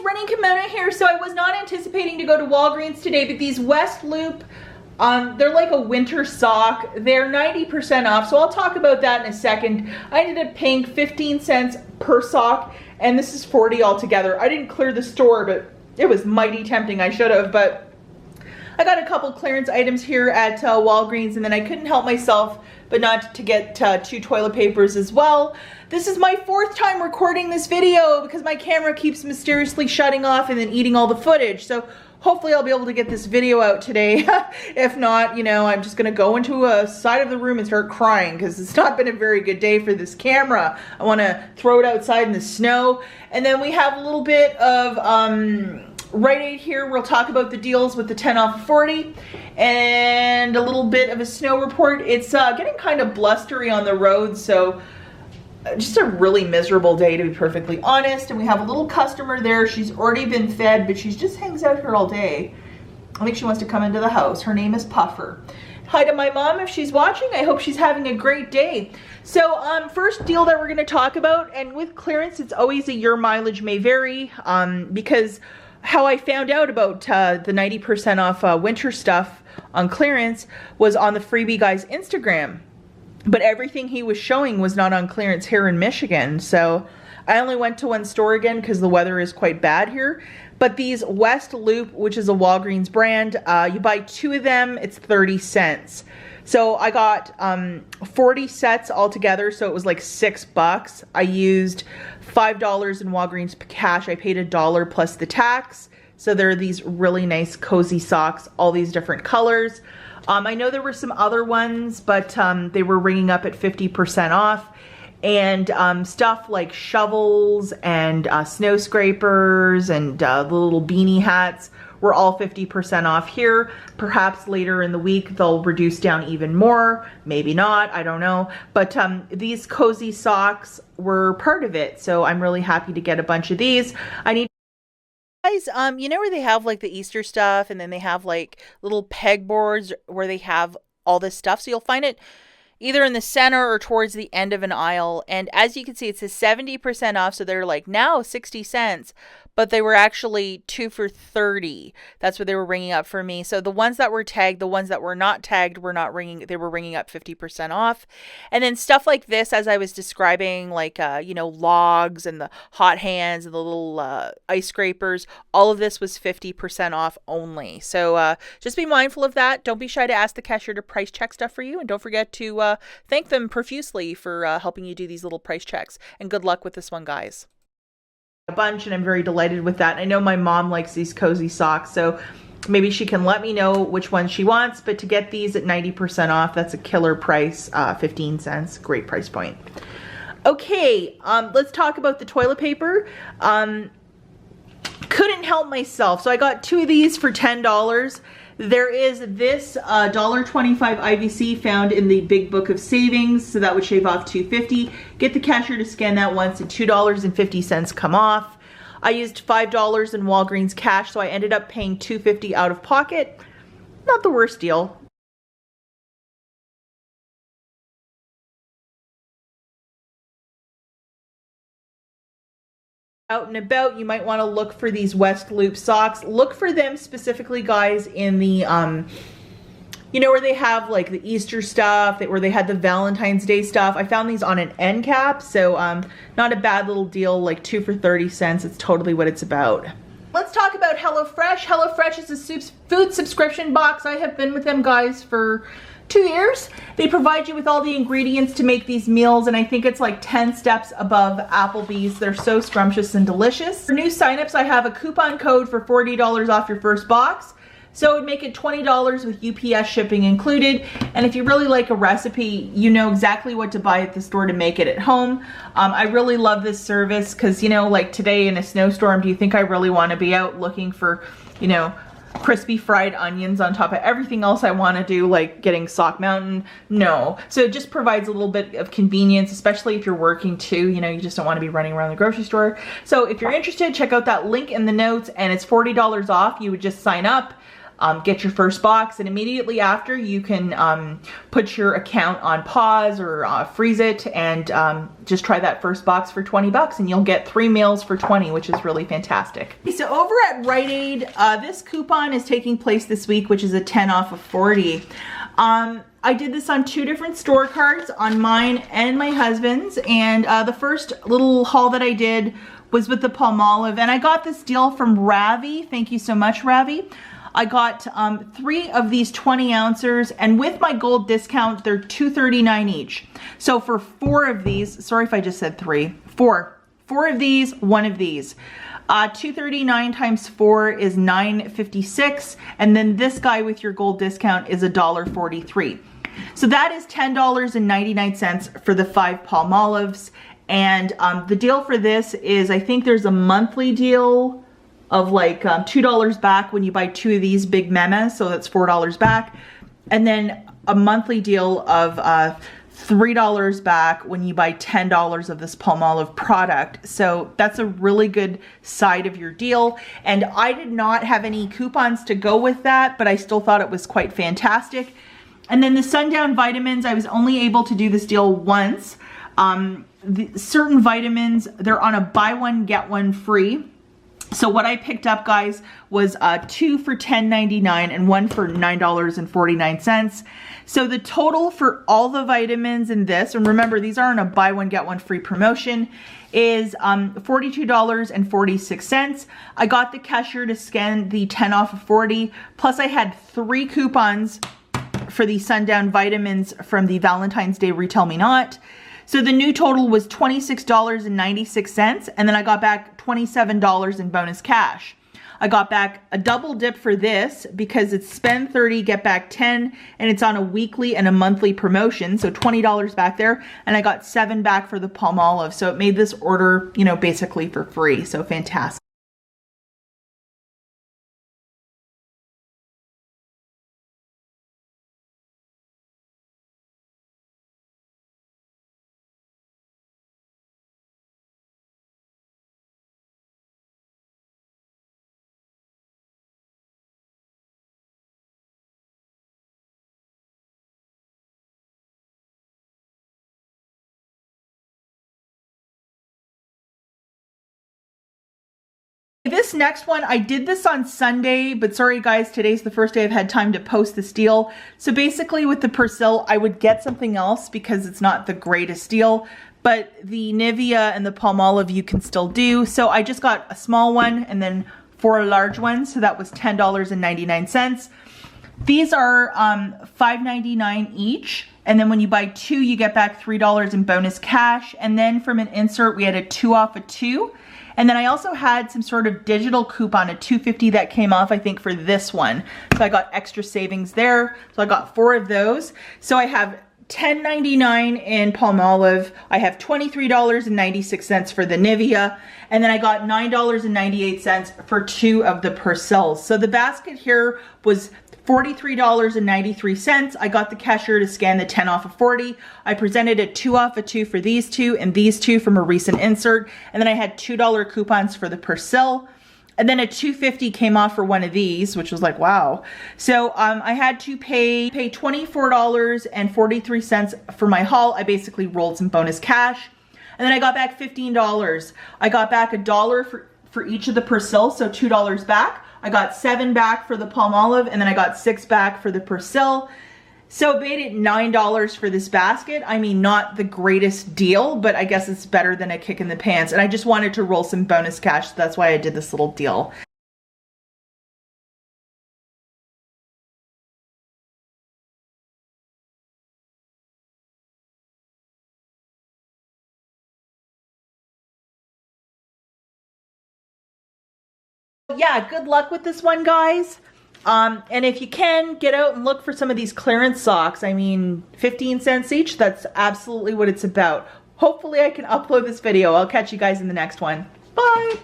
running Kimono here. So I was not anticipating to go to Walgreens today, but these West Loop, they're like a winter sock. They're 90% off, so I'll talk about that in a second. I ended up paying 15 cents per sock, and this is 40 altogether. I didn't clear the store, but it was mighty tempting. I should have, but I got a couple clearance items here at Walgreens, and then I couldn't help myself but not to get 2 toilet papers as well. This is my 4th time recording this video because my camera keeps mysteriously shutting off and then eating all the footage. So hopefully I'll be able to get this video out today. If not, you know, I'm just gonna go into a side of the room and start crying because it's not been a very good day for this camera. I wanna throw it outside in the snow. And then we have a little bit of Rite Aid here. We'll talk about the deals with the 10 off 40 and a little bit of a snow report. It's getting kind of blustery on the road, so just a really miserable day, to be perfectly honest. And we have a little customer there. She's already been fed, but she just hangs out here all day. I think she wants to come into the house. Her name is Puffer. Hi to my mom if she's watching. I hope she's having a great day. So first deal that we're going to talk about, and with clearance it's always a your mileage may vary, because how I found out about the 90% off winter stuff on clearance was on the freebie guy's Instagram. But everything he was showing was not on clearance here in Michigan. So I only went to one store again because the weather is quite bad here. But these West Loop, which is a Walgreens brand, you buy 2 of them, it's 30 cents. So I got 40 sets altogether, so it was like $6. I used $5 in Walgreens cash. I paid $1 plus the tax. So there are these really nice cozy socks, all these different colors. I know there were some other ones, but they were ringing up at 50% off. And stuff like shovels and snow scrapers and the little beanie hats were all 50% off here. Perhaps later in the week they'll reduce down even more, maybe not, I don't know. But these cozy socks were part of it, so I'm really happy to get a bunch of these. I need guys, you know where they have like the Easter stuff, and then they have like little pegboards where they have all this stuff. So you'll find it either in the center or towards the end of an aisle. And as you can see, it says 70% off. So they're like now 60 cents, but they were actually 2 for 30. That's what they were ringing up for me. So the ones that were tagged, the ones that were not tagged were not ringing. They were ringing up 50% off. And then stuff like this, as I was describing, like, you know, logs and the hot hands and the little ice scrapers, all of this was 50% off only. So just be mindful of that. Don't be shy to ask the cashier to price check stuff for you. And don't forget to thank them profusely for helping you do these little price checks. And good luck with this one, guys. A bunch, and I'm very delighted with that. I know my mom likes these cozy socks, so maybe she can let me know which one she wants. But to get these at 90% off, that's a killer price. 15 cents, great price point. Okay, let's talk about the toilet paper. Couldn't help myself, so I got 2 of these for $10. There is this $1.25 IVC found in the Big Book of Savings, so that would shave off $2.50. Get the cashier to scan that once and $2.50 come off. I used $5 in Walgreens cash, so I ended up paying $2.50 out of pocket. Not the worst deal. Out and about, you might want to look for these West Loop socks. Look for them specifically, guys, in the you know, where they have like the Easter stuff, where they had the Valentine's Day stuff. I found these on an end cap, so not a bad little deal, like 2 for 30 cents. It's totally what it's about. Let's talk about HelloFresh. HelloFresh is a food subscription box. I have been with them, guys, for 2 years. They provide you with all the ingredients to make these meals, and I think it's like 10 steps above Applebee's. They're so scrumptious and delicious. For new signups, I have a coupon code for $40 off your first box. So it would make it $20 with UPS shipping included. And if you really like a recipe, you know exactly what to buy at the store to make it at home. I really love this service because, you know, like today in a snowstorm, do you think I really want to be out looking for, you know, crispy fried onions on top of everything else I want to do, like getting Sock Mountain? No. So it just provides a little bit of convenience, especially if you're working too. You know, you just don't want to be running around the grocery store. So if you're interested, check out that link in the notes, and it's $40 off. You would just sign up. get your first box, and immediately after you can put your account on pause or freeze it, and just try that first box for 20 bucks and you'll get 3 meals for 20, which is really fantastic. So over at Rite Aid, this coupon is taking place this week, which is a 10 off of 40. I did this on 2 different store cards, on mine and my husband's, and the first little haul that I did was with the Palmolive, and I got this deal from Ravi. Thank you so much, Ravi. I got 3 of these 20 ounces, and with my gold discount, they're $2.39 each. So for 4 of these, sorry if I just said 3, 4 of these, 1 of these. $2.39 times 4 is $9.56, and then this guy with your gold discount is $1.43. So that is $10.99 for the 5 Palmolives, and the deal for this is, I think there's a monthly deal of like $2 back when you buy 2 of these big memes, so that's $4 back, and then a monthly deal of $3 back when you buy $10 of this Palmolive product. So that's a really good side of your deal, and I did not have any coupons to go with that, but I still thought it was quite fantastic. And then the Sundown vitamins, I was only able to do this deal once. Certain vitamins, they're on a buy one get one free. So what I picked up, guys, was 2 for $10.99 and 1 for $9.49. So the total for all the vitamins in this, and remember these are on a buy one get one free promotion, is $42.46. I got the cashier to scan the 10 off of 40, plus I had 3 coupons for the Sundown vitamins from the Valentine's Day Retail Me Not. So the new total was $26.96, and then I got back $27 in bonus cash. I got back a double dip for this because it's spend 30, get back 10, and it's on a weekly and a monthly promotion, so $20 back there, and I got 7 back for the Palmolive. So it made this order, you know, basically for free, so fantastic. This next one, I did this on Sunday, but sorry guys, today's the first day I've had time to post this deal. So basically with the Persil, I would get something else because it's not the greatest deal, but the Nivea and the Palmolive you can still do. So I just got a small one and then 4 large ones, so that was $10.99. These are $5.99 each, and then when you buy 2, you get back $3 in bonus cash, and then from an insert, we had a 2 off of 2. And then I also had some sort of digital coupon, a $2.50 that came off, I think, for this one. So I got extra savings there. So I got 4 of those. So I have $10.99 in Palmolive. I have $23.96 for the Nivea. And then I got $9.98 for 2 of the Persils. So the basket here was $43.93. I got the cashier to scan the 10 off of 40. I presented a 2 off of 2 for these 2 and these 2 from a recent insert. And then I had $2 coupons for the Persil. And then a $2.50 came off for one of these, which was like, wow. So I had to pay $24.43 for my haul. I basically rolled some bonus cash. And then I got back $15. I got back $1 for each of the Persil, so $2 back. I got 7 back for the Palmolive, and then I got 6 back for the Persil. So it made it $9 for this basket. I mean, not the greatest deal, but I guess it's better than a kick in the pants. And I just wanted to roll some bonus cash, so that's why I did this little deal. Yeah, good luck with this one, guys. And if you can, get out and look for some of these clearance socks. I mean, 15 cents each, that's absolutely what it's about. Hopefully I can upload this video. I'll catch you guys in the next one. Bye!